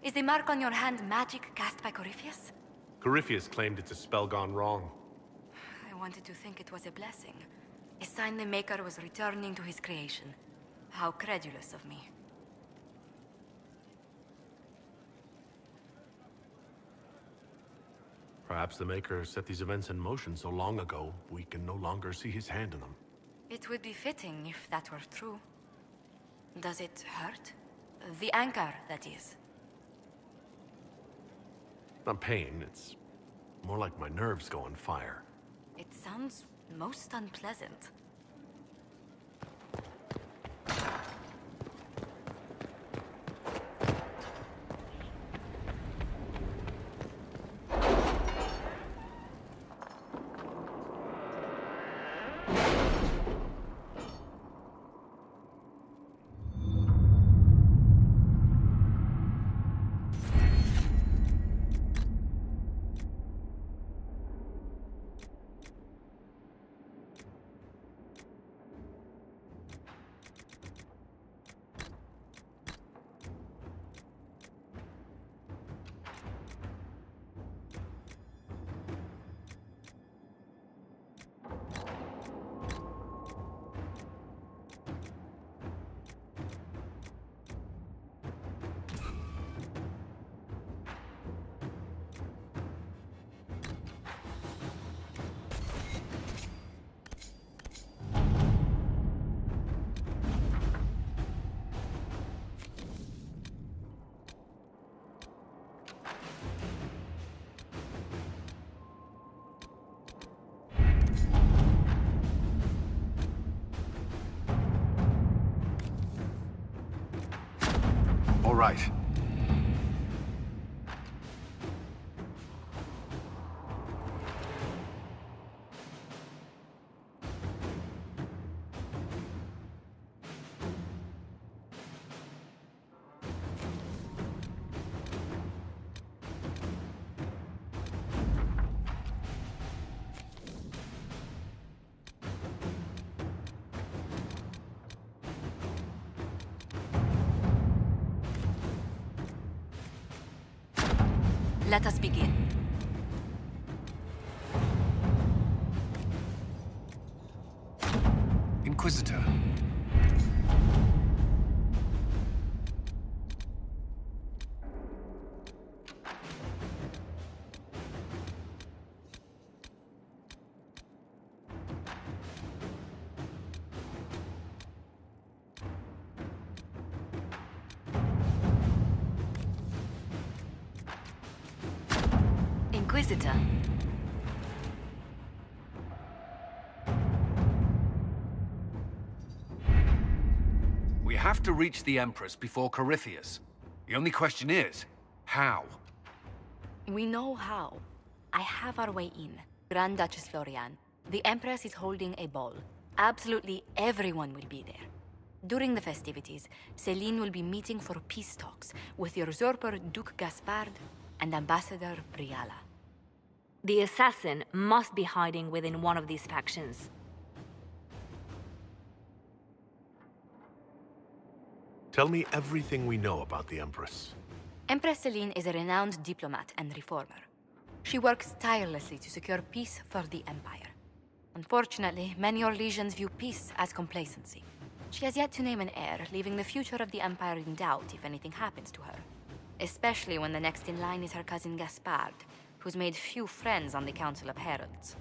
Is the mark on your hand magic cast by Corypheus? Corypheus claimed it's a spell gone wrong. I wanted to think it was a blessing. A sign the Maker was returning to his creation. How credulous of me. Perhaps the Maker set these events in motion so long ago, we can no longer see his hand in them. It would be fitting if that were true. Does it hurt? The anchor, that is. Not pain, it's more like my nerves go on fire. It sounds most unpleasant. All right. Let us begin. Inquisitor. Inquisitor. We have to reach the Empress before Corypheus. The only question is, how? We know how. I have our way in. Grand Duchess Florian. The Empress is holding a ball. Absolutely everyone will be there. During the festivities, Celine will be meeting for peace talks with the usurper Duke Gaspard and Ambassador Briala. The assassin must be hiding within one of these factions. Tell me everything we know about the Empress. Empress Celine is a renowned diplomat and reformer. She works tirelessly to secure peace for the Empire. Unfortunately, many Orlesians view peace as complacency. She has yet to name an heir, leaving the future of the Empire in doubt if anything happens to her. Especially when the next in line is her cousin Gaspard, who's made few friends on the Council of Heralds.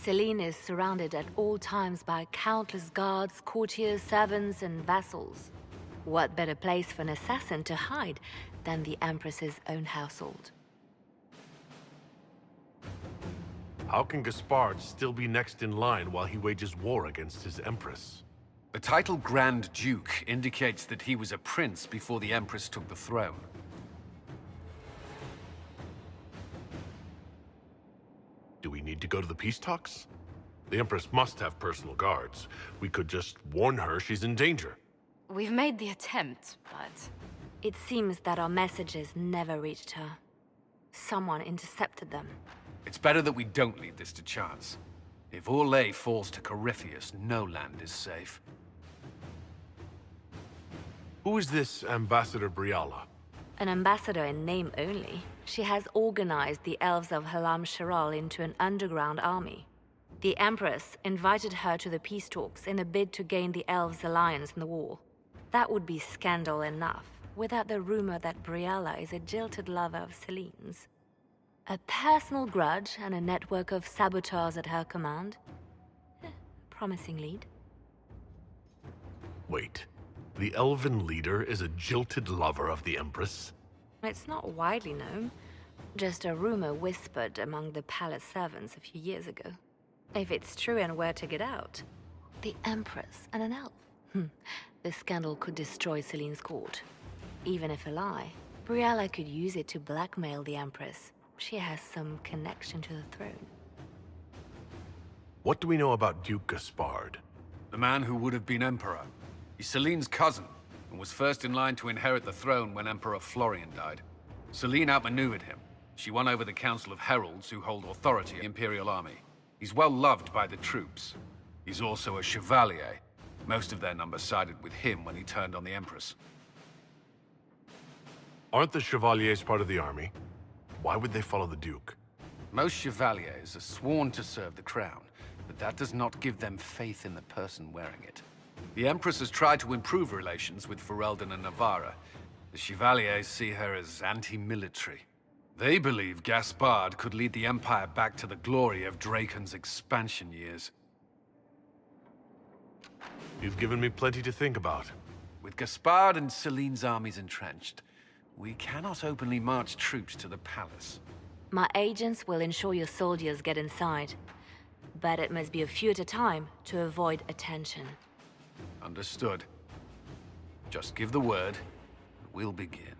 Celine is surrounded at all times by countless guards, courtiers, servants, and vassals. What better place for an assassin to hide than the Empress's own household? How can Gaspard still be next in line while he wages war against his Empress? The title Grand Duke indicates that he was a prince before the Empress took the throne. Do we need to go to the peace talks? The Empress must have personal guards. We could just warn her she's in danger. We've made the attempt, but... It seems that our messages never reached her. Someone intercepted them. It's better that we don't leave this to chance. If Orlais falls to Corypheus, no land is safe. Who is this Ambassador Briala? An ambassador in name only, she has organized the elves of Halam Sharal into an underground army. The Empress invited her to the peace talks in a bid to gain the elves' alliance in the war. That would be scandal enough, without the rumor that Briella is a jilted lover of Celine's. A personal grudge and a network of saboteurs at her command. Promising lead. Wait. The elven leader is a jilted lover of the Empress? It's not widely known. Just a rumor whispered among the palace servants a few years ago. If it's true and were to get out, the Empress and an elf. The scandal could destroy Celine's court. Even if a lie, Briella could use it to blackmail the Empress. She has some connection to the throne. What do we know about Duke Gaspard? The man who would have been Emperor. He's Celine's cousin, and was first in line to inherit the throne when Emperor Florian died. Celine outmaneuvered him. She won over the Council of Heralds who hold authority in the Imperial Army. He's well loved by the troops. He's also a chevalier. Most of their number sided with him when he turned on the Empress. Aren't the Chevaliers part of the army? Why would they follow the Duke? Most chevaliers are sworn to serve the crown, but that does not give them faith in the person wearing it. The Empress has tried to improve relations with Ferelden and Navarra. The Chevaliers see her as anti-military. They believe Gaspard could lead the Empire back to the glory of Draken's expansion years. You've given me plenty to think about. With Gaspard and Celine's armies entrenched, we cannot openly march troops to the palace. My agents will ensure your soldiers get inside. But it must be a few at a time to avoid attention. Understood. Just give the word, and we'll begin.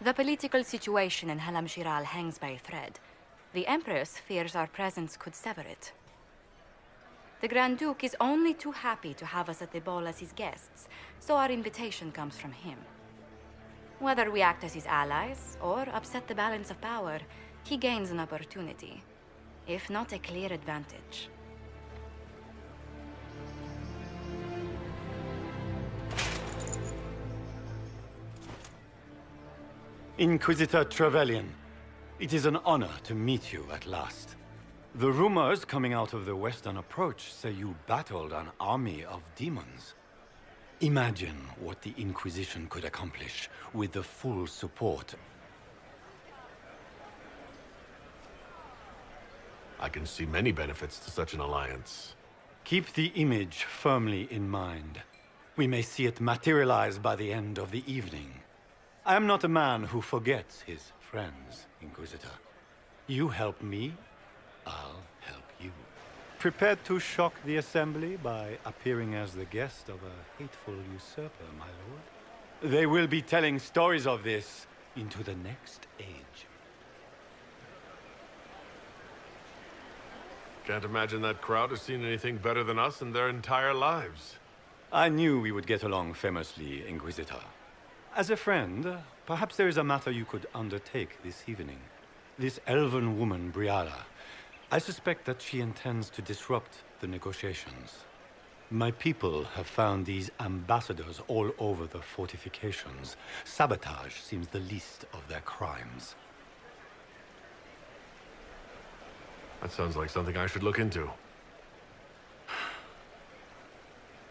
The political situation in Halam Shiral hangs by a thread. The Empress fears our presence could sever it. The Grand Duke is only too happy to have us at the ball as his guests, so our invitation comes from him. Whether we act as his allies or upset the balance of power, he gains an opportunity, if not a clear advantage. Inquisitor Trevelyan, it is an honor to meet you at last. The rumors coming out of the Western Approach say you battled an army of demons. Imagine what the Inquisition could accomplish with the full support. I can see many benefits to such an alliance. Keep the image firmly in mind. We may see it materialize by the end of the evening. I am not a man who forgets his friends, Inquisitor. You help me, I'll help you. Prepared to shock the Assembly by appearing as the guest of a hateful usurper, my lord? They will be telling stories of this into the next age. Can't imagine that crowd has seen anything better than us in their entire lives. I knew we would get along famously, Inquisitor. As a friend, perhaps there is a matter you could undertake this evening. This elven woman, Briala, I suspect that she intends to disrupt the negotiations. My people have found these ambassadors all over the fortifications. Sabotage seems the least of their crimes. That sounds like something I should look into.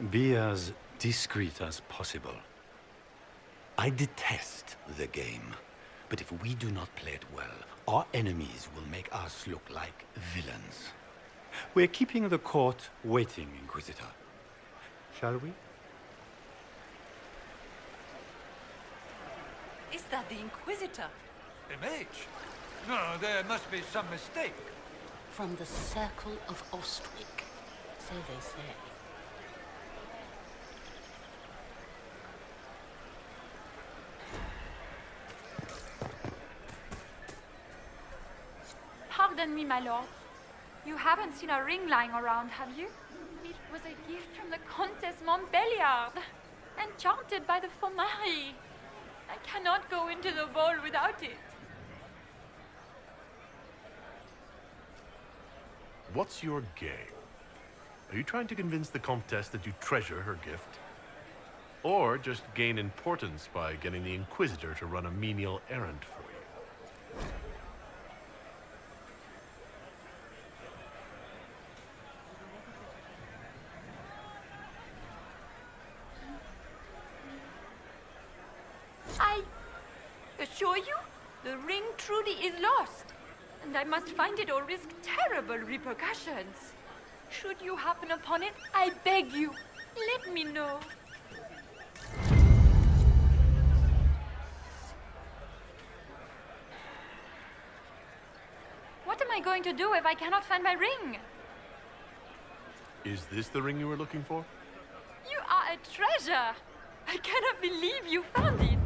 Be as discreet as possible. I detest the game, but if we do not play it well, our enemies will make us look like villains. We're keeping the court waiting, Inquisitor. Shall we? Is that the Inquisitor? A mage? No, there must be some mistake. From the Circle of Ostwick, so they say. Pardon me, my lord. You haven't seen a ring lying around, have you? It was a gift from the Countess Montbelliard, enchanted by the Fomari. I cannot go into the ball without it. What's your game? Are you trying to convince the Comtesse that you treasure her gift? Or just gain importance by getting the Inquisitor to run a menial errand for you? I assure you, the ring truly is lost, and I must find it or risk terrible repercussions. Should you happen upon it, I beg you, let me know. What am I going to do if I cannot find my ring? Is this the ring you were looking for? You are a treasure! I cannot believe you found it!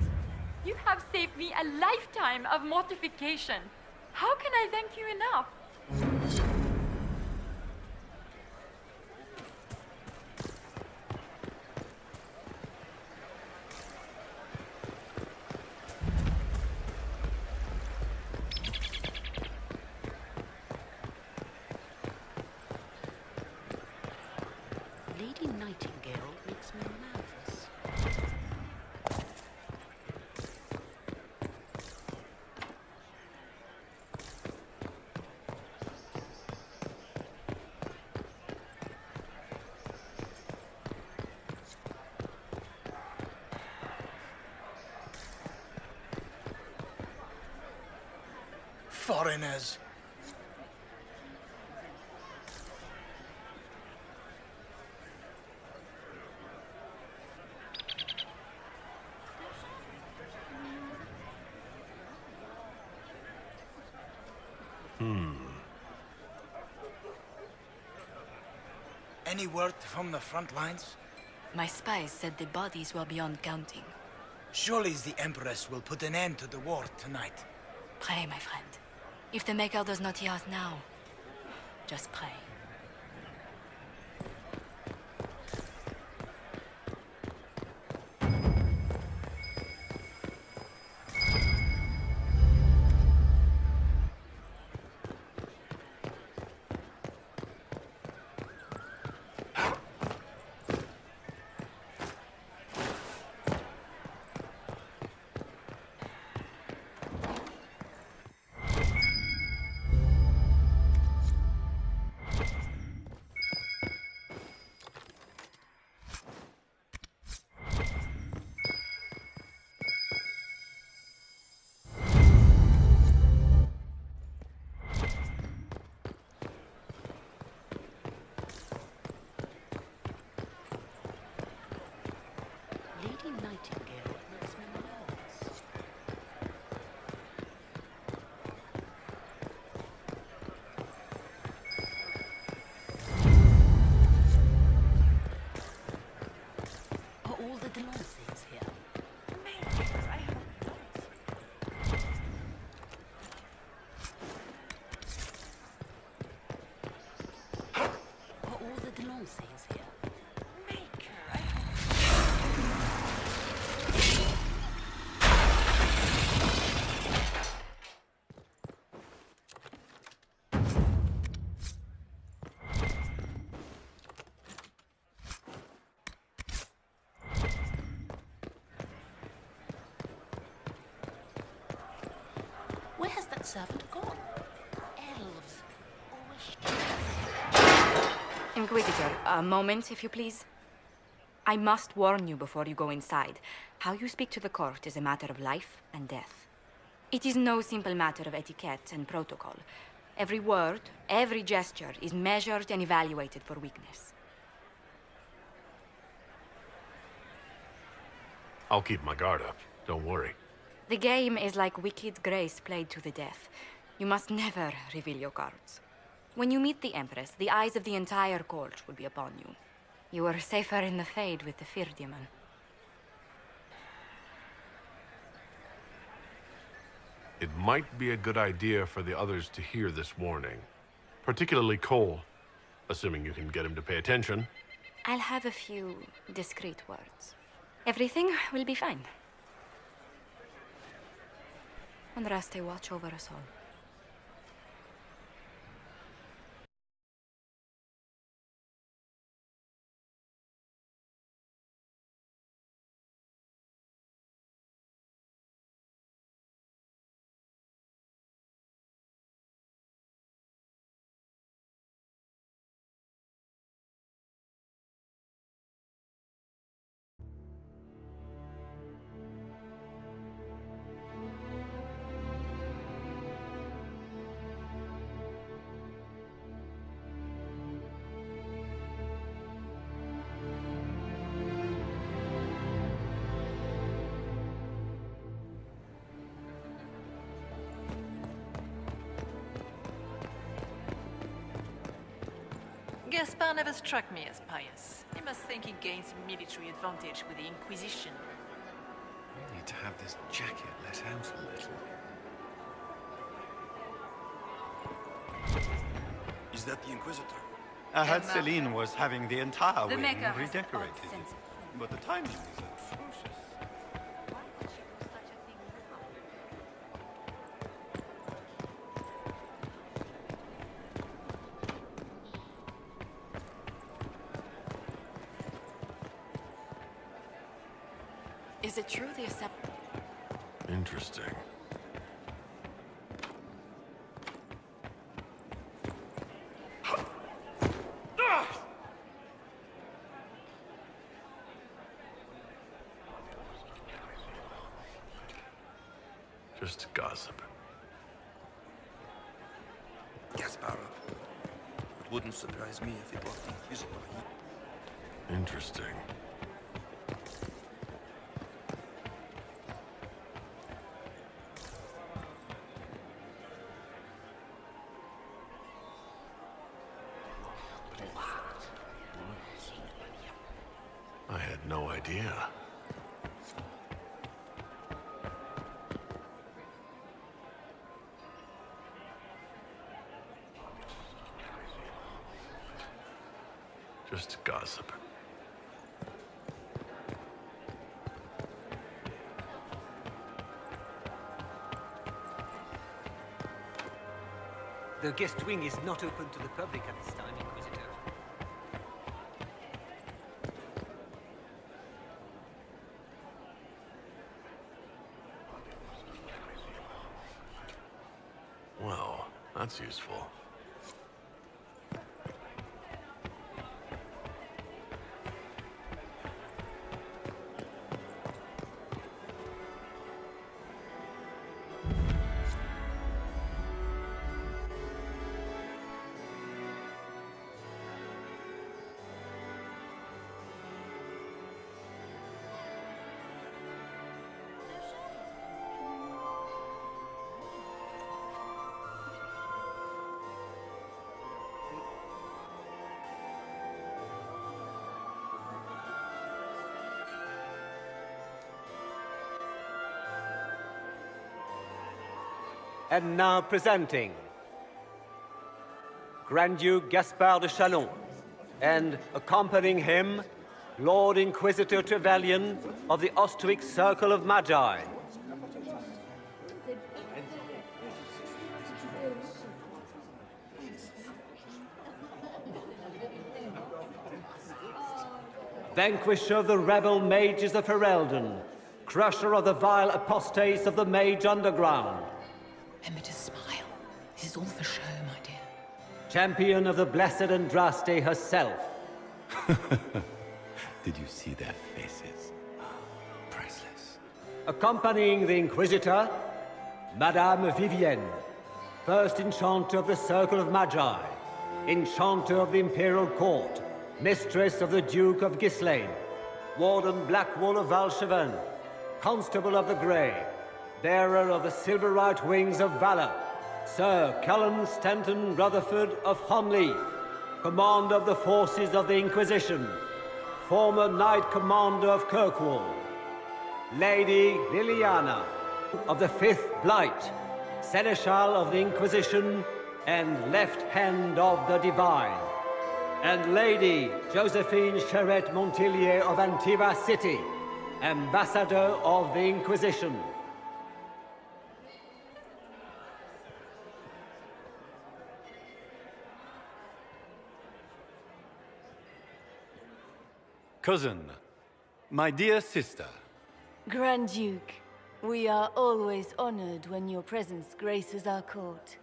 You have saved me a lifetime of mortification. How can I thank you enough? Lady Nightingale makes me nervous. Foreigners. Any word from the front lines? My spies said the bodies were beyond counting. Surely the Empress will put an end to the war tonight. Pray, my friend. If the Maker does not hear us now, just pray. fiancé is here. Make her. Where has that servant gone? Elves. Inquisitor, a moment, if you please. I must warn you before you go inside. How you speak to the court is a matter of life and death. It is no simple matter of etiquette and protocol. Every word, every gesture is measured and evaluated for weakness. I'll keep my guard up. Don't worry. The game is like Wicked Grace played to the death. You must never reveal your cards. When you meet the Empress, the eyes of the entire court will be upon you. You are safer in the Fade with the Fear Demon. It might be a good idea for the others to hear this warning. Particularly Cole. Assuming you can get him to pay attention. I'll have a few discreet words. Everything will be fine. Andraste, watch over us all. Gaspar never struck me as pious. He must think he gains military advantage with the Inquisition. I need to have this jacket let out a little. Is that the Inquisitor? I heard Celine was having the entire The wing Maker has redecorated. odd sense. But the timing is atrocious. Is it true the accept... Interesting. Just gossip. Gaspar. It wouldn't surprise me if it was the Inquisitor. Interesting. I had no idea. Just gossip. The guest wing is not open to the public at this time, Inquisitor. Well, that's useful. And now presenting Grand Duke Gaspard de Chalon, and accompanying him, Lord Inquisitor Trevelyan of the Ostwick Circle of Magi. Vanquisher of the rebel mages of Ferelden, crusher of the vile apostates of the Mage Underground. Remember to smile. This is all for show, my dear. Champion of the Blessed Andraste herself. Did you see their faces? Priceless. Accompanying the Inquisitor, Madame Vivienne, First Enchanter of the Circle of Magi, Enchanter of the Imperial Court, Mistress of the Duke of Ghislaine, Warden Blackwall of Valchevin, Constable of the Grey, Bearer of the Silver Right Wings of Valor, Sir Cullen Stanton Rutherford of Honleaf, Commander of the Forces of the Inquisition, former Knight Commander of Kirkwall, Lady Liliana of the Fifth Blight, Seneschal of the Inquisition and Left Hand of the Divine, and Lady Josephine Charette Montillier of Antiva City, Ambassador of the Inquisition. Cousin, my dear sister. Grand Duke, we are always honored when your presence graces our court.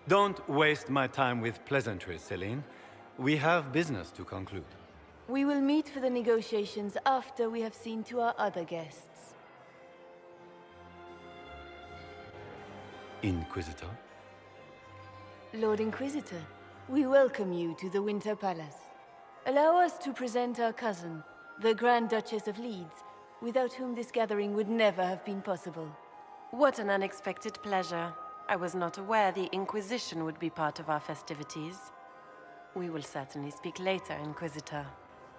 Don't waste my time with pleasantries, Celine. We have business to conclude. We will meet for the negotiations after we have seen to our other guests. Inquisitor? Lord Inquisitor, we welcome you to the Winter Palace. Allow us to present our cousin, the Grand Duchess of Leeds, without whom this gathering would never have been possible. What an unexpected pleasure. I was not aware the Inquisition would be part of our festivities. We will certainly speak later, Inquisitor.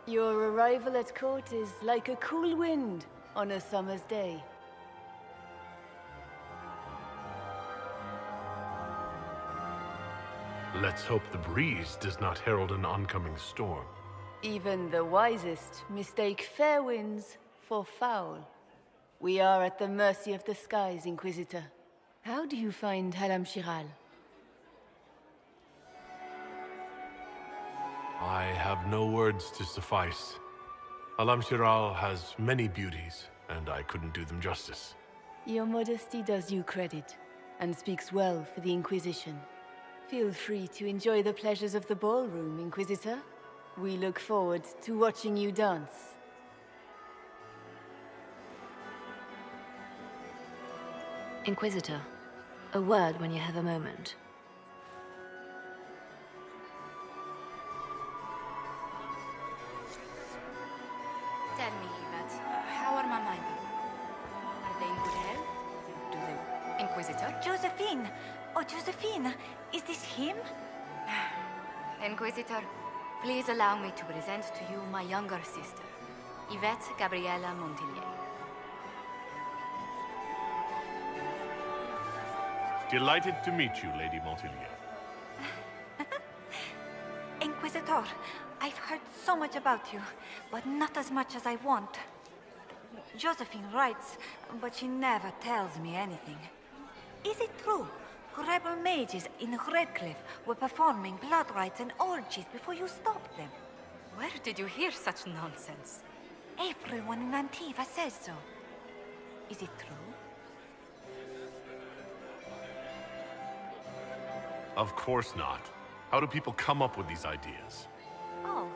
Your arrival at court is like a cool wind on a summer's day. Let's hope the breeze does not herald an oncoming storm. Even the wisest mistake fair winds for foul. We are at the mercy of the skies, Inquisitor. How do you find Halam Shiral? I have no words to suffice. Alam Shiral has many beauties, and I couldn't do them justice. Your modesty does you credit, and speaks well for the Inquisition. Feel free to enjoy the pleasures of the ballroom, Inquisitor. We look forward to watching you dance. Inquisitor, a word when you have a moment. Tell me, Yvette, how are my men? Are they in good health? Do they... Inquisitor? Josephine! Oh, Josephine! Is this him? Inquisitor, please allow me to present to you my younger sister, Yvette Gabriella Montillier. Delighted to meet you, Lady Montillier. Inquisitor, I've heard so much about you, but not as much as I want. Josephine writes, but she never tells me anything. Is it true? Rebel mages in Redcliffe were performing blood rites and orgies before you stopped them. Where did you hear such nonsense? Everyone in Antiva says so. Is it true? Of course not. How do people come up with these ideas? Oh,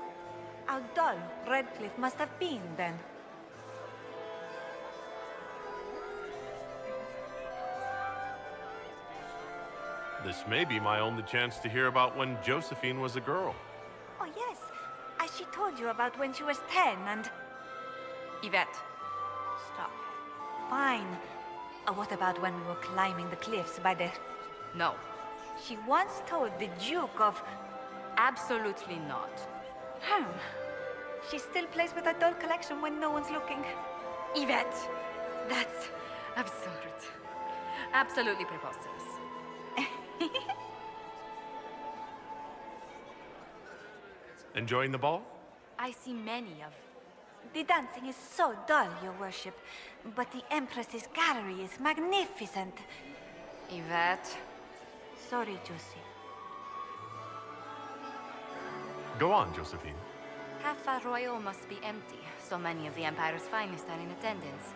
how dull Redcliffe must have been then. This may be my only chance to hear about when Josephine was a girl. Oh yes, as she told you about when she was 10 and... Yvette, Stop. Fine. What about when we were climbing the cliffs by the... no. She once told the Duke of... Absolutely not. She still plays with her doll collection when no one's looking. Yvette, that's absurd. Absolutely preposterous. Enjoying the ball? I see many of... The dancing is so dull, Your Worship, but the Empress's gallery is magnificent. Yvette. Sorry, Josie. Go on, Josephine. Half Royal must be empty. So many of the Empire's finest are in attendance.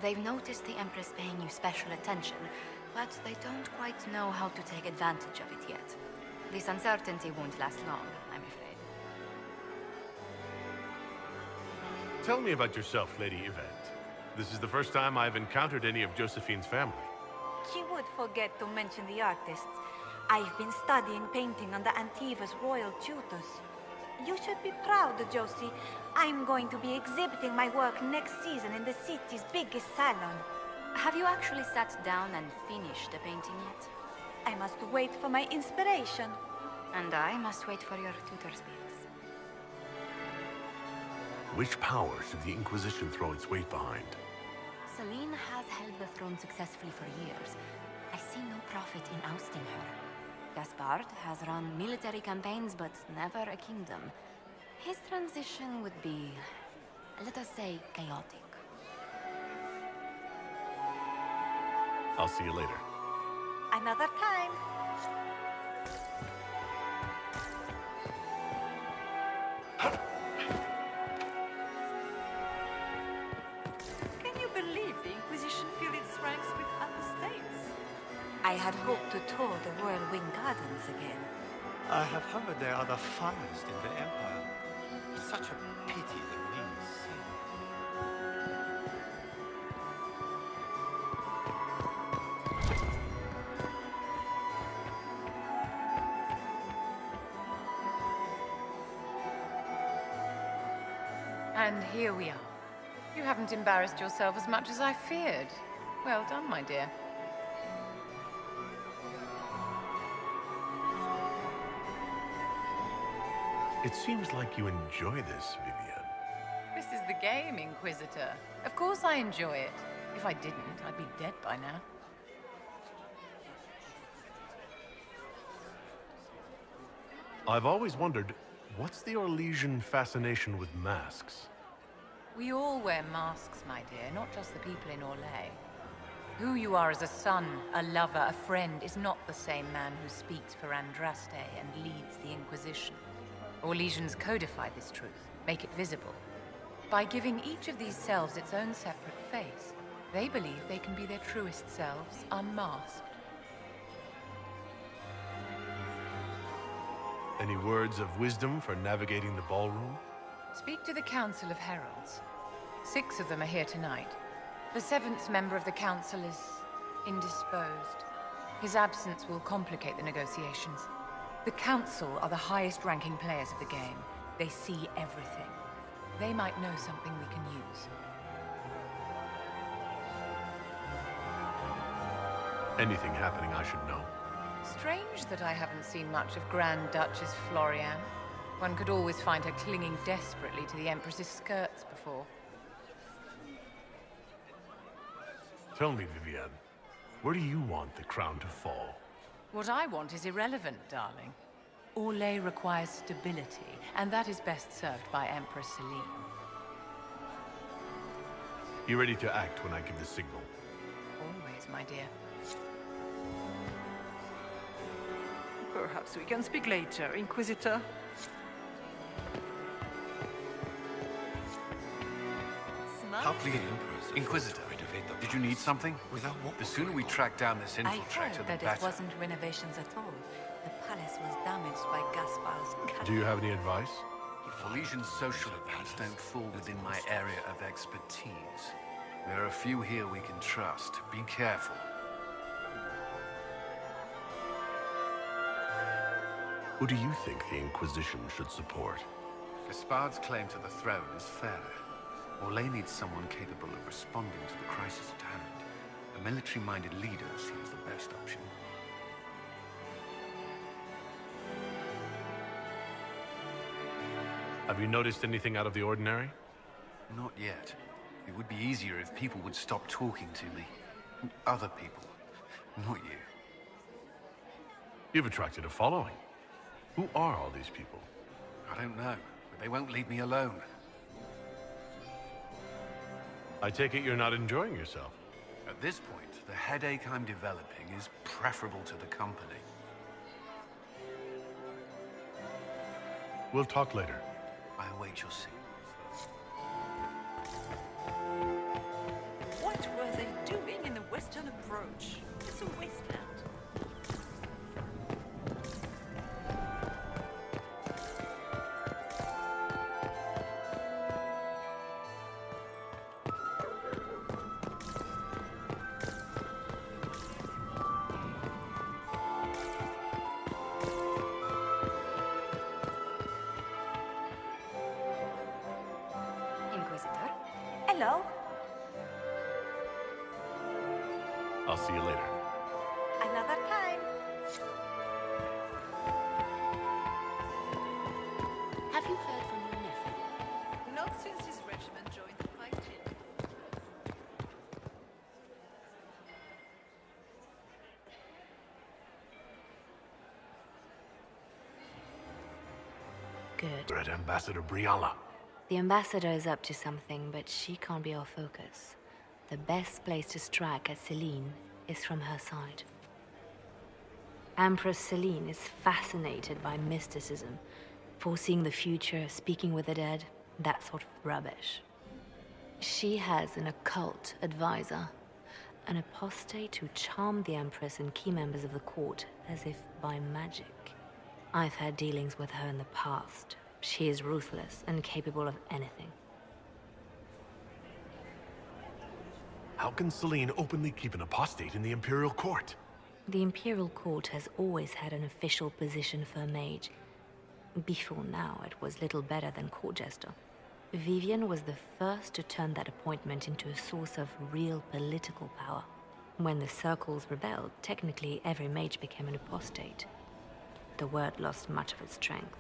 They've noticed the Empress paying you special attention, but they don't quite know how to take advantage of it yet. This uncertainty won't last long, I'm afraid. Tell me about yourself, Lady Yvette. This is the first time I've encountered any of Josephine's family. She would forget to mention the artists. I've been studying painting under Antiva's royal tutors. You should be proud, Josie. I'm going to be exhibiting my work next season in the city's biggest salon. Have you actually sat down and finished the painting yet? I must wait for my inspiration. And I must wait for your tutor speaks. Which power should the Inquisition throw its weight behind? Celine has held the throne successfully for years. I see no profit in ousting her. Gaspard has run military campaigns, but never a kingdom. His transition would be, let us say, chaotic. I'll see you later. Another time. Can you believe the Inquisition filled its ranks with understates? I had hoped to tour the Royal Wing Gardens again. I have heard they are the finest in the Empire. Such a pity the means sin. And here we are. You haven't embarrassed yourself as much as I feared. Well done, my dear. It seems like you enjoy this, Vivienne. This is the game, Inquisitor. Of course I enjoy it. If I didn't, I'd be dead by now. I've always wondered, what's the Orlesian fascination with masks? We all wear masks, my dear, not just the people in Orlais. Who you are as a son, a lover, a friend, is not the same man who speaks for Andraste and leads the Inquisition. Orlesians codify this truth, make it visible. By giving each of these selves its own separate face, they believe they can be their truest selves, unmasked. Any words of wisdom for navigating the ballroom? Speak to the Council of Heralds. 6 of them are here tonight. The 7th member of the Council is indisposed. His absence will complicate the negotiations. The Council are the highest-ranking players of the game. They see everything. They might know something we can use. Anything happening I should know? Strange that I haven't seen much of Grand Duchess Florian. One could always find her clinging desperately to the Empress's skirts before. Tell me, Vivienne, where do you want the crown to fall? What I want is irrelevant, darling. Orlais requires stability, and that is best served by Empress Celine. You ready to act when I give the signal? Always, my dear. Perhaps we can speak later, Inquisitor. How please, Inquisitor, did you need something? The sooner we track down this I infiltrator, heard the that better. it wasn't renovations at all. The palace was damaged by Gaspard's cat. Do you have any advice? Orlesian social events don't fall within my area of expertise. There are a few here we can trust. Be careful. Who do you think the Inquisition should support? Gaspard's claim to the throne is fair. Orlais needs someone capable of responding to the crisis at hand. A military-minded leader seems the best option. Have you noticed anything out of the ordinary? Not yet. It would be easier if people would stop talking to me. Other people. Not you. You've attracted a following. Who are all these people? I don't know, but they won't leave me alone. I take it you're not enjoying yourself. At this point, the headache I'm developing is preferable to the company. We'll talk later. I await your signals. What were they doing in the western approach? It's a wasteland. Inquisitor? Hello. I'll see you later. Another time. Have you heard from your nephew? Not since his regiment joined the fighting. Good. Red Ambassador Briala. The ambassador is up to something, but she can't be our focus. The best place to strike at Celine is from her side. Empress Celine is fascinated by mysticism, foreseeing the future, speaking with the dead, that sort of rubbish. She has an occult advisor, an apostate who charmed the Empress and key members of the court as if by magic. I've had dealings with her in the past. She is ruthless and capable of anything. How can Celine openly keep an apostate in the Imperial Court? The Imperial Court has always had an official position for a mage. Before now, it was little better than court jester. Vivian was the first to turn that appointment into a source of real political power. When the circles rebelled, technically every mage became an apostate. The word lost much of its strength.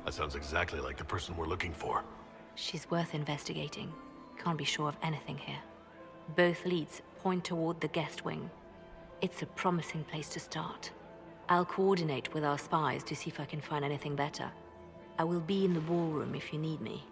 That sounds exactly like the person we're looking for. She's worth investigating. Can't be sure of anything here. Both leads point toward the guest wing. It's a promising place to start. I'll coordinate with our spies to see if I can find anything better. I will be in the ballroom if you need me.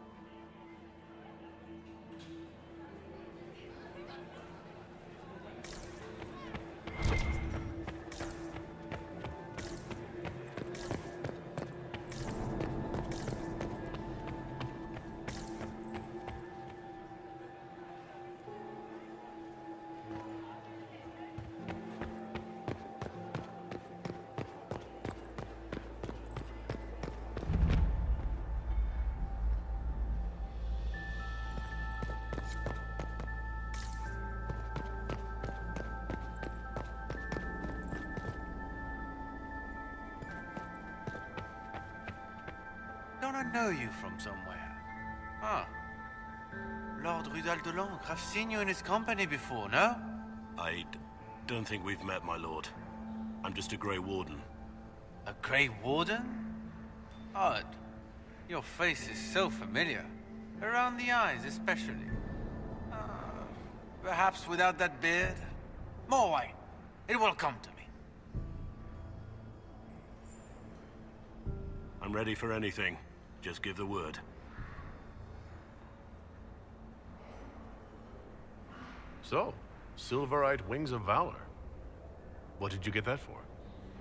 Don't I know you from somewhere? Huh. Lord Rudal de Langres. I've seen you in his company before, no? I don't think we've met, my lord. I'm just a Grey Warden. A Grey Warden? Odd. Your face is so familiar. Around the eyes, especially. Perhaps without that beard? More wine. It will come to me. I'm ready for anything. Just give the word. So, Silverite Wings of Valor. What did you get that for?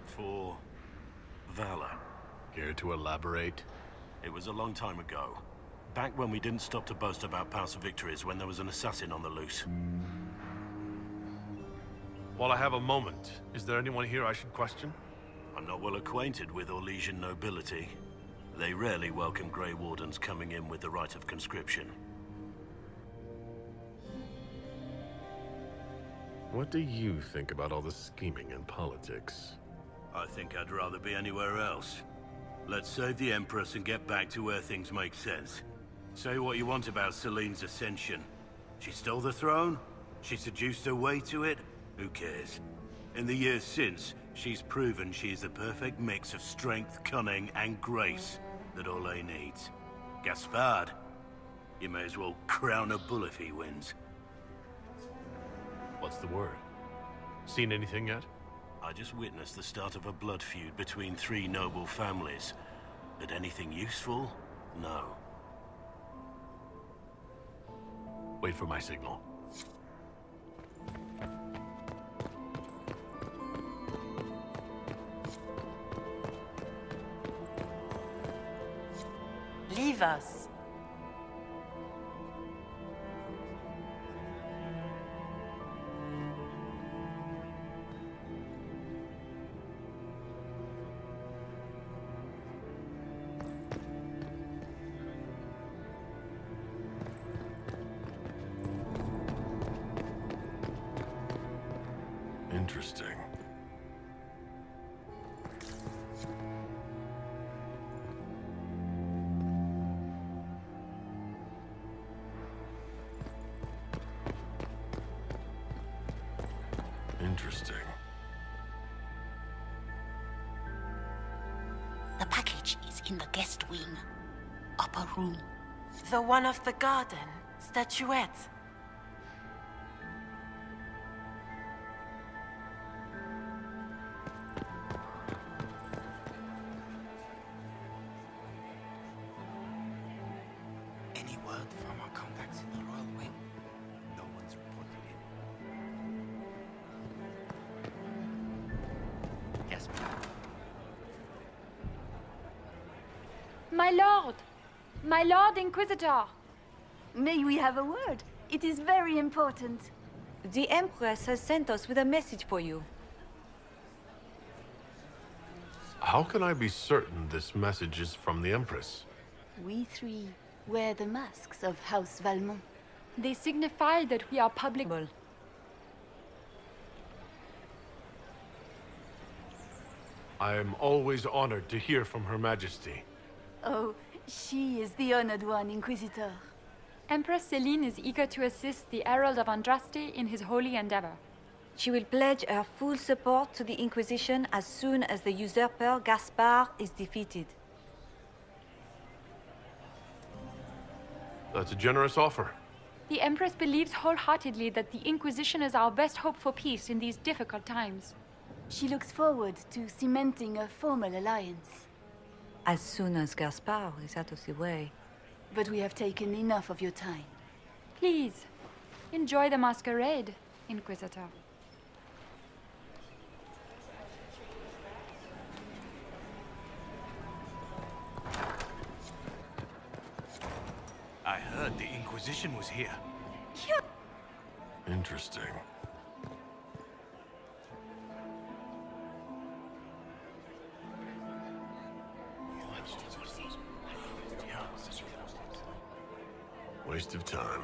For valor. Care to elaborate? It was a long time ago. Back when we didn't stop to boast about past victories when there was an assassin on the loose. While I have a moment, is there anyone here I should question? I'm not well acquainted with Orlesian nobility. They rarely welcome Grey Wardens coming in with the right of conscription. What do you think about all the scheming and politics? I think I'd rather be anywhere else. Let's save the Empress and get back to where things make sense. Say what you want about Celine's ascension. She stole the throne? She seduced her way to it? Who cares? In the years since, she's proven she's the perfect mix of strength, cunning, and grace that Orlais needs. Gaspard, you may as well crown a bull if he wins. What's the word? Seen anything yet? I just witnessed the start of a blood feud between three noble families. But anything useful? No. Wait for my signal. Leave us. Interesting. Interesting. The package is in the guest wing. Upper room. The one of the garden. Statuette. Any word from our contacts in the royal wing? No one's reported it. Yes, ma'am. My lord! My lord Inquisitor! May we have a word? It is very important. The Empress has sent us with a message for you. How can I be certain this message is from the Empress? We three wear the masks of House Valmont. They signify that we are public. I am always honored to hear from Her Majesty. Oh, she is the honored one, Inquisitor. Empress Celine is eager to assist the Herald of Andraste in his holy endeavor. She will pledge her full support to the Inquisition as soon as the usurper Gaspard is defeated. That's a generous offer. The Empress believes wholeheartedly that the Inquisition is our best hope for peace in these difficult times. She looks forward to cementing a formal alliance. As soon as Gaspard is out of the way. But we have taken enough of your time. Please, enjoy the masquerade, Inquisitor. I heard the Inquisition was here. Interesting. Waste of time.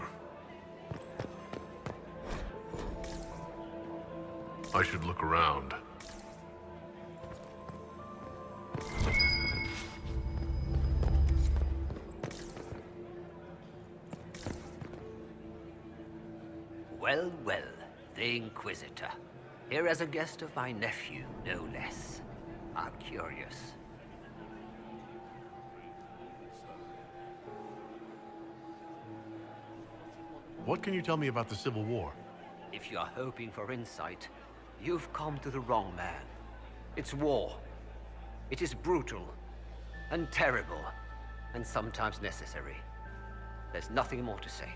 I should look around. Well, well, the Inquisitor. Here as a guest of my nephew, no less. How curious. What can you tell me about the Civil War? If you are hoping for insight, you've come to the wrong man. It's war. It is brutal, and terrible, and sometimes necessary. There's nothing more to say.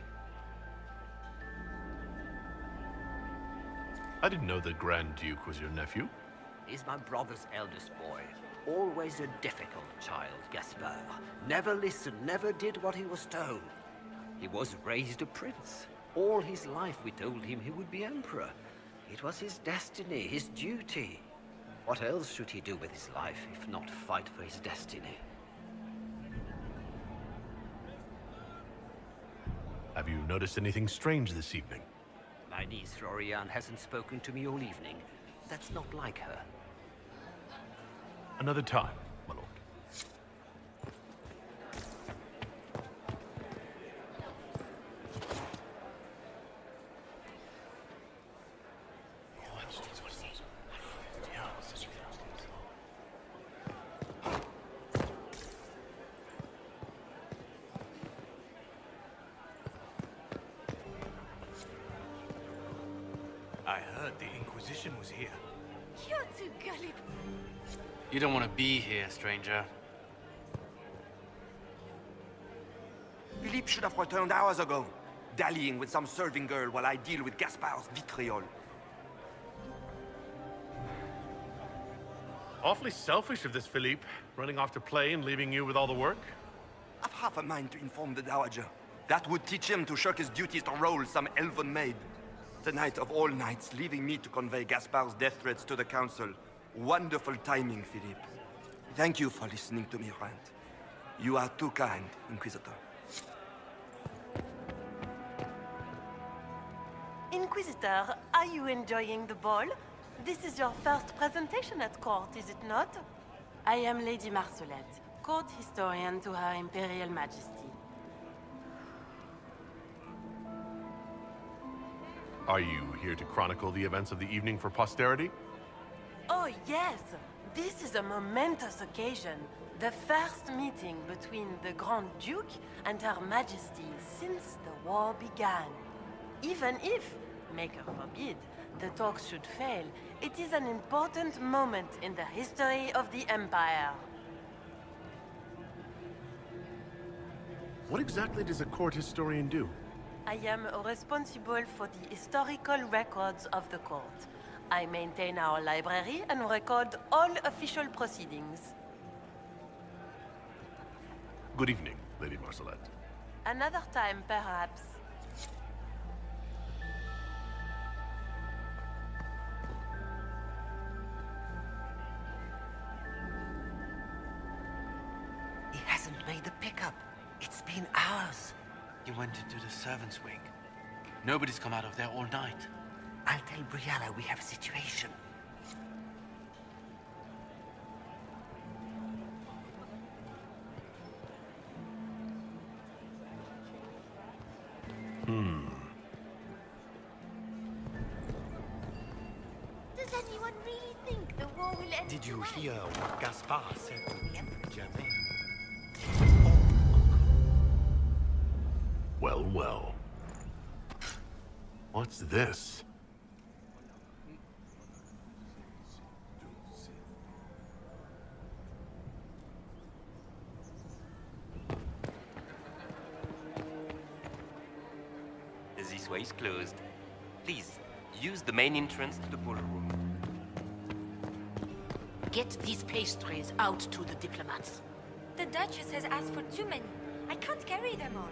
I didn't know the Grand Duke was your nephew. He's my brother's eldest boy. Always a difficult child, Gaspard. Never listened, never did what he was told. He was raised a prince. All his life we told him he would be emperor. It was his destiny, his duty. What else should he do with his life if not fight for his destiny? Have you noticed anything strange this evening? My niece Florian hasn't spoken to me all evening. That's not like her. Another time, my lord. I heard the Inquisition was here. You're too gullible. You don't want to be here, stranger. Philippe should have returned hours ago, dallying with some serving girl while I deal with Gaspard's vitriol. Awfully selfish of this Philippe, running off to play and leaving you with all the work. I've half a mind to inform the Dowager. That would teach him to shirk his duties to roll some elven maid. The night of all nights, leaving me to convey Gaspard's death threats to the Council. Wonderful timing, Philippe. Thank you for listening to me rant. You are too kind, Inquisitor. Inquisitor, are you enjoying the ball? This is your first presentation at court, is it not? I am Lady Marcelette, court historian to Her Imperial Majesty. Are you here to chronicle the events of the evening for posterity? Oh yes, this is a momentous occasion. The first meeting between the Grand Duke and Her Majesty since the war began. Even if, Maker forbid, the talks should fail, it is an important moment in the history of the Empire. What exactly does a court historian do? I am responsible for the historical records of the court. I maintain our library and record all official proceedings. Good evening, Lady Marcelette. Another time, perhaps. He hasn't made the pickup. It's been hours. He went into the servants' wing. Nobody's come out of there all night. I'll tell Brianna we have a situation. Does anyone really think the war will end? Did you hear what Gaspard said to the Emperor, Germain? Well, well. What's this? This way is closed. Please, use the main entrance to the ballroom. Get these pastries out to the diplomats. The Duchess has asked for too many. I can't carry them all.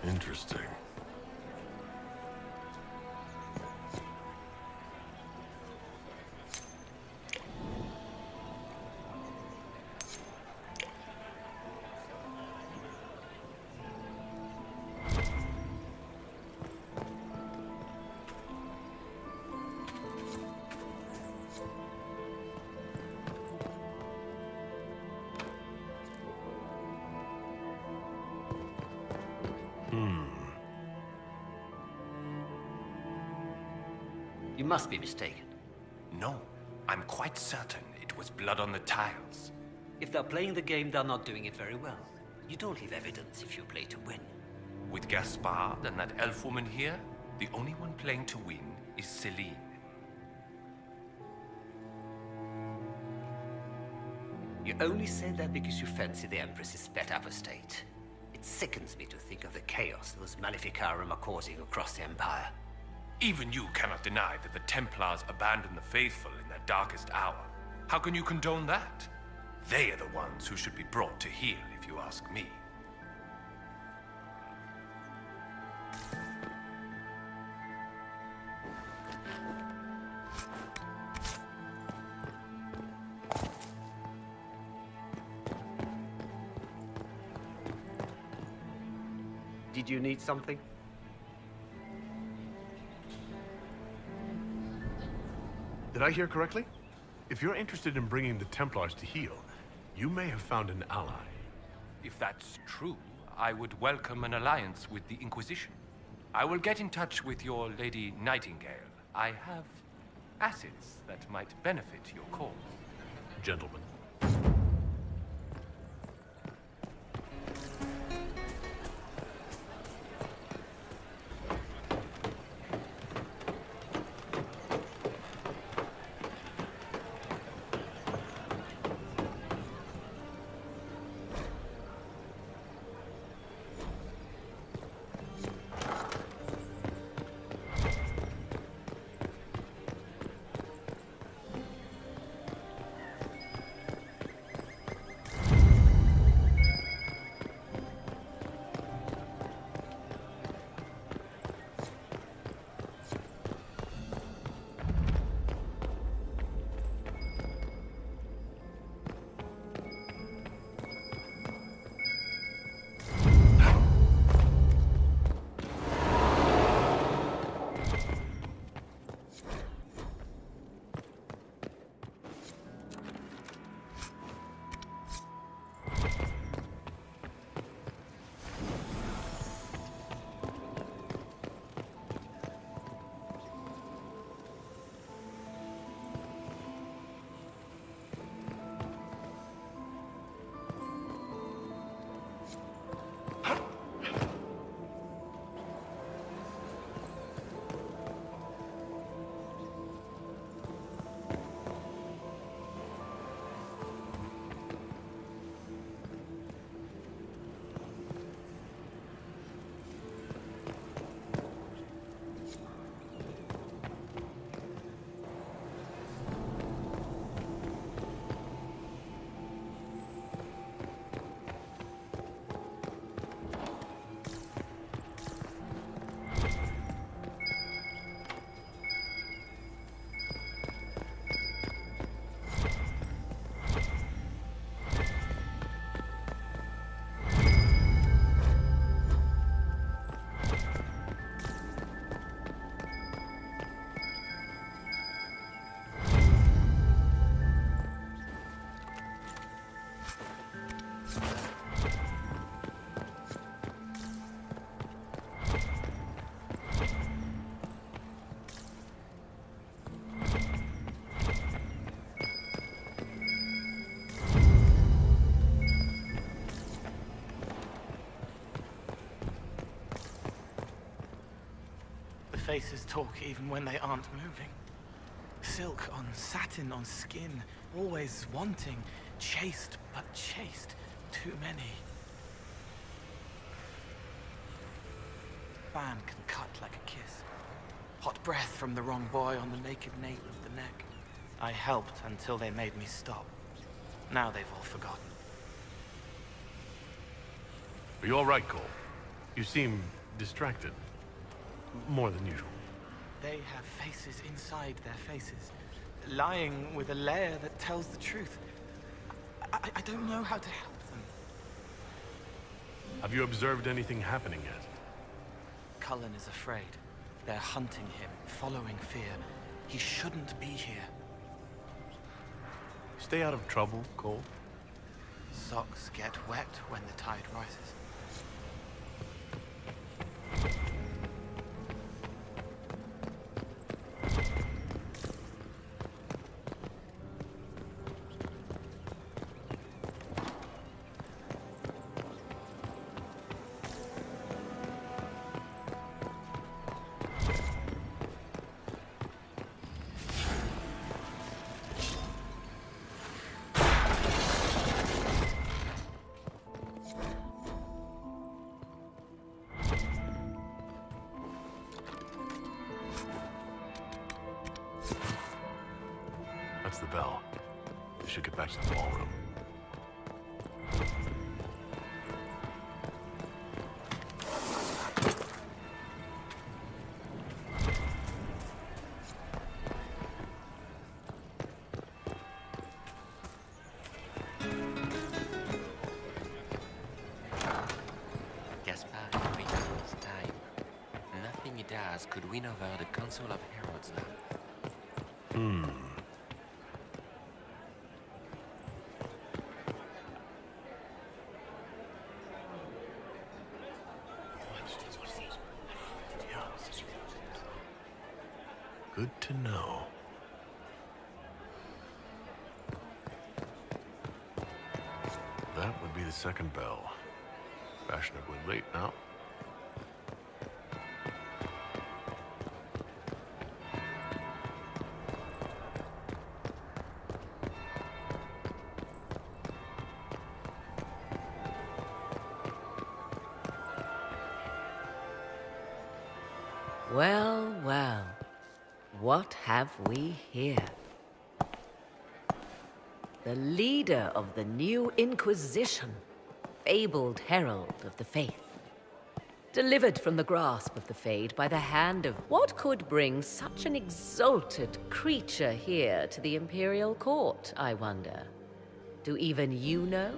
Interesting. You must be mistaken. No, I'm quite certain it was blood on the tiles. If they're playing the game, they're not doing it very well. You don't leave evidence if you play to win. With Gaspard and that elf woman here, the only one playing to win is Celine. You only say that because you fancy the Empress's pet apostate. It sickens me to think of the chaos those Maleficarum are causing across the Empire. Even you cannot deny that the Templars abandoned the faithful in their darkest hour. How can you condone that? They are the ones who should be brought to heel, if you ask me. Did you need something? Did I hear correctly? If you're interested in bringing the Templars to heel, you may have found an ally. If that's true, I would welcome an alliance with the Inquisition. I will get in touch with your Lady Nightingale. I have assets that might benefit your cause. Gentlemen. Faces talk even when they aren't moving. Silk on satin on skin, always wanting, chaste but chaste, too many. Fan can cut like a kiss. Hot breath from the wrong boy on the naked nape of the neck. I helped until they made me stop. Now they've all forgotten. Are you all right, Cole? You seem distracted. More than usual. They have faces inside their faces, lying with a layer that tells the truth. I don't know how to help them. Have you observed anything happening yet? Cullen is afraid. They're hunting him, following fear. He shouldn't be here. Stay out of trouble, Cole. Socks get wet when the tide rises. That's the bell. We should get back to the ballroom. Gaspard every his time. Nothing he does could win over the Council of Heralds now. to know. That would be the second bell. Fashionably late now. Well, well. What have we here? The leader of the new Inquisition, fabled herald of the faith. Delivered from the grasp of the Fade by the hand of what could bring such an exalted creature here to the Imperial Court, I wonder? Do even you know?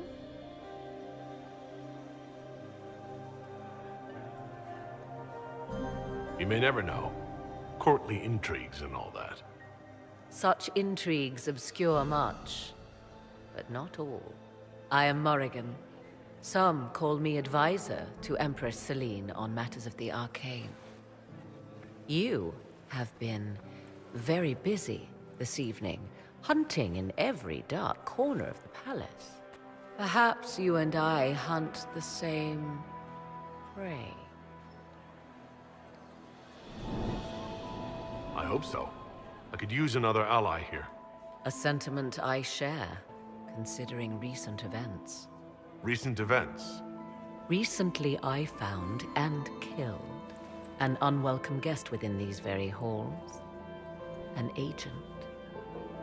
You may never know. Courtly intrigues and all that. Such intrigues obscure much, but not all. I am Morrigan. Some call me advisor to Empress Celine on matters of the arcane. You have been very busy this evening, hunting in every dark corner of the palace. Perhaps you and I hunt the same prey. I hope so. I could use another ally here. A sentiment I share, considering recent events. Recent events? Recently I found and killed an unwelcome guest within these very halls. An agent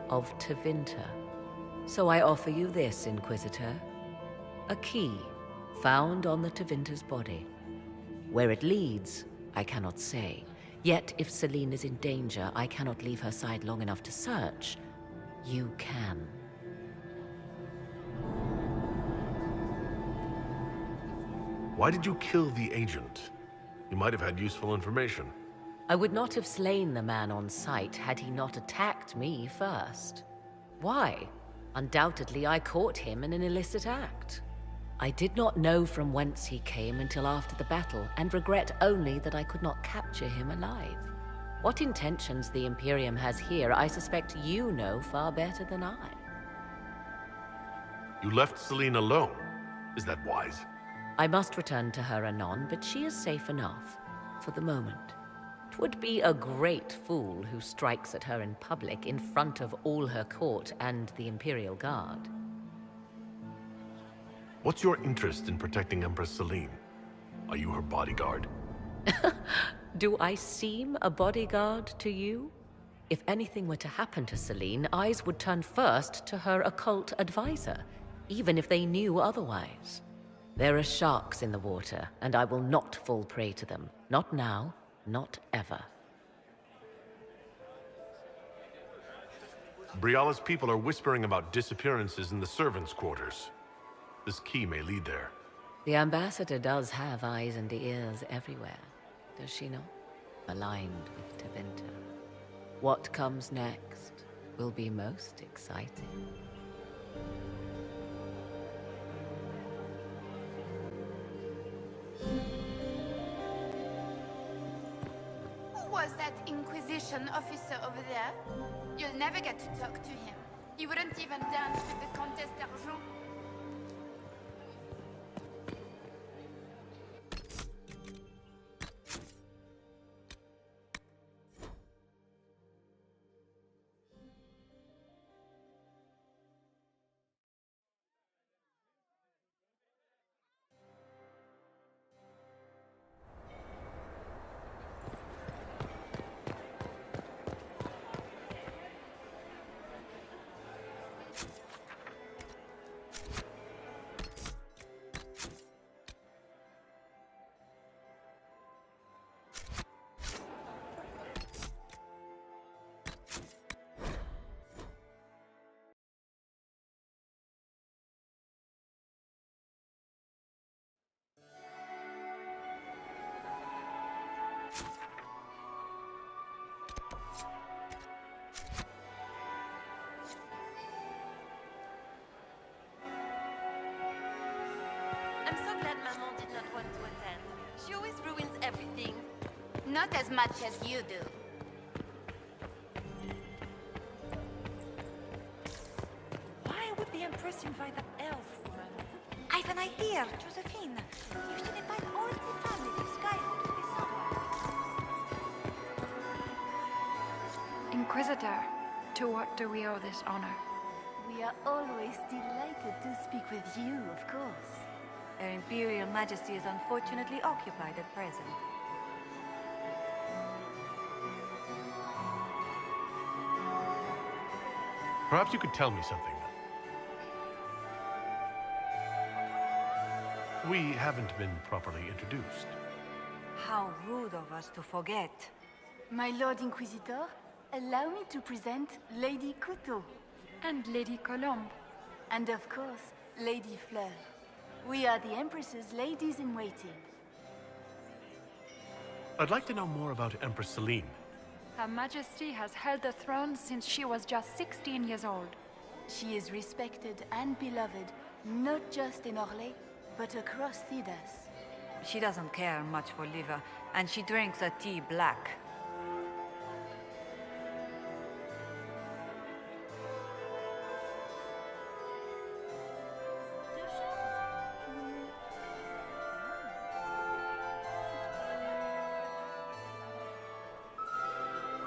of Tevinter. So I offer you this, Inquisitor. A key found on the Tevinter's body. Where it leads, I cannot say. Yet, if Celine is in danger, I cannot leave her side long enough to search. You can. Why did you kill the agent? You might have had useful information. I would not have slain the man on sight had he not attacked me first. Why? Undoubtedly, I caught him in an illicit act. I did not know from whence he came until after the battle, and regret only that I could not capture him alive. What intentions the Imperium has here, I suspect you know far better than I. You left Celine alone. Is that wise? I must return to her anon, but she is safe enough, for the moment. 'Twould be a great fool who strikes at her in public in front of all her court and the Imperial Guard. What's your interest in protecting Empress Celine? Are you her bodyguard? Do I seem a bodyguard to you? If anything were to happen to Celine, eyes would turn first to her occult advisor, even if they knew otherwise. There are sharks in the water, and I will not fall prey to them. Not now, not ever. Briala's people are whispering about disappearances in the servants' quarters. This key may lead there. The ambassador does have eyes and ears everywhere, does she not? Aligned with Tevinter. What comes next will be most exciting. Who was that Inquisition officer over there? You'll never get to talk to him. He wouldn't even dance with the Comtesse d'Argent. I'm so glad Maman did not want to attend. She always ruins everything. Not as much as you do. invite the elf woman. I've an idea, Josephine. You should invite all the family to Skywood for the summer. Inquisitor, to what do we owe this honor? We are always delighted to speak with you, of course. Her Imperial Majesty is unfortunately occupied at present. Perhaps you could tell me something. We haven't been properly introduced. How rude of us to forget. My Lord Inquisitor, allow me to present Lady Couteau. And Lady Colombe. And of course, Lady Fleur. We are the Empress's ladies-in-waiting. I'd like to know more about Empress Celine. Her Majesty has held the throne since she was just 16 years old. She is respected and beloved, not just in Orlais, but across Thedas. She doesn't care much for liver, and she drinks her tea black.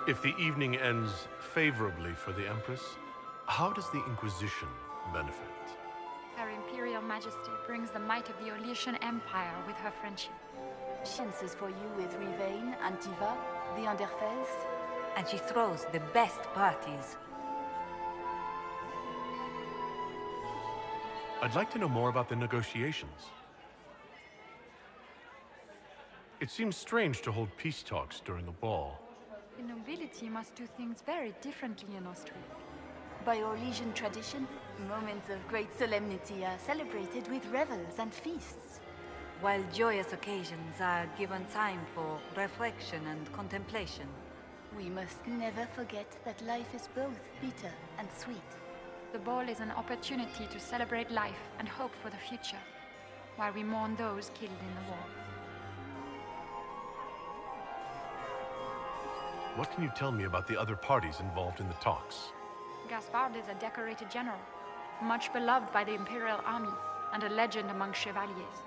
If the evening ends favorably for the Empress, how does the Inquisition benefit? Her Imperial Majesty brings the might of the Orlesian Empire with her friendship. Chances for you with Rivain, Antiva, the Underfels. And she throws the best parties. I'd like to know more about the negotiations. It seems strange to hold peace talks during a ball. The nobility must do things very differently in Austria. By Orlesian tradition, moments of great solemnity are celebrated with revels and feasts. While joyous occasions are given time for reflection and contemplation. We must never forget that life is both bitter and sweet. The ball is an opportunity to celebrate life and hope for the future, while we mourn those killed in the war. What can you tell me about the other parties involved in the talks? Gaspard is a decorated general, much beloved by the Imperial Army, and a legend among chevaliers.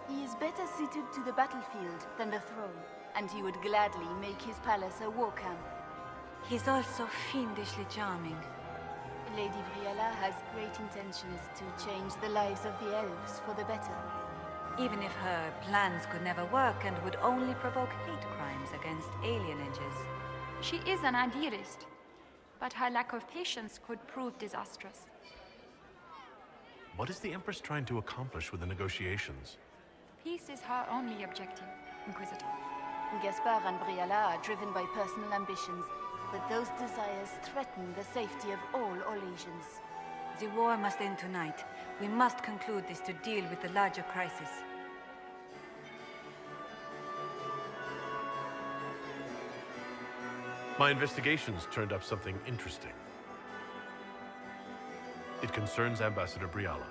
He is better suited to the battlefield than the throne, and he would gladly make his palace a war camp. He's also fiendishly charming. Lady Briella has great intentions to change the lives of the elves for the better. Even if her plans could never work and would only provoke hate crimes against alienages. She is an idealist, but her lack of patience could prove disastrous. What is the Empress trying to accomplish with the negotiations? Peace is her only objective, Inquisitor. Gaspard and Briella are driven by personal ambitions, but those desires threaten the safety of all Orlesians. The war must end tonight. We must conclude this to deal with the larger crisis. My investigations turned up something interesting. It concerns Ambassador Briella.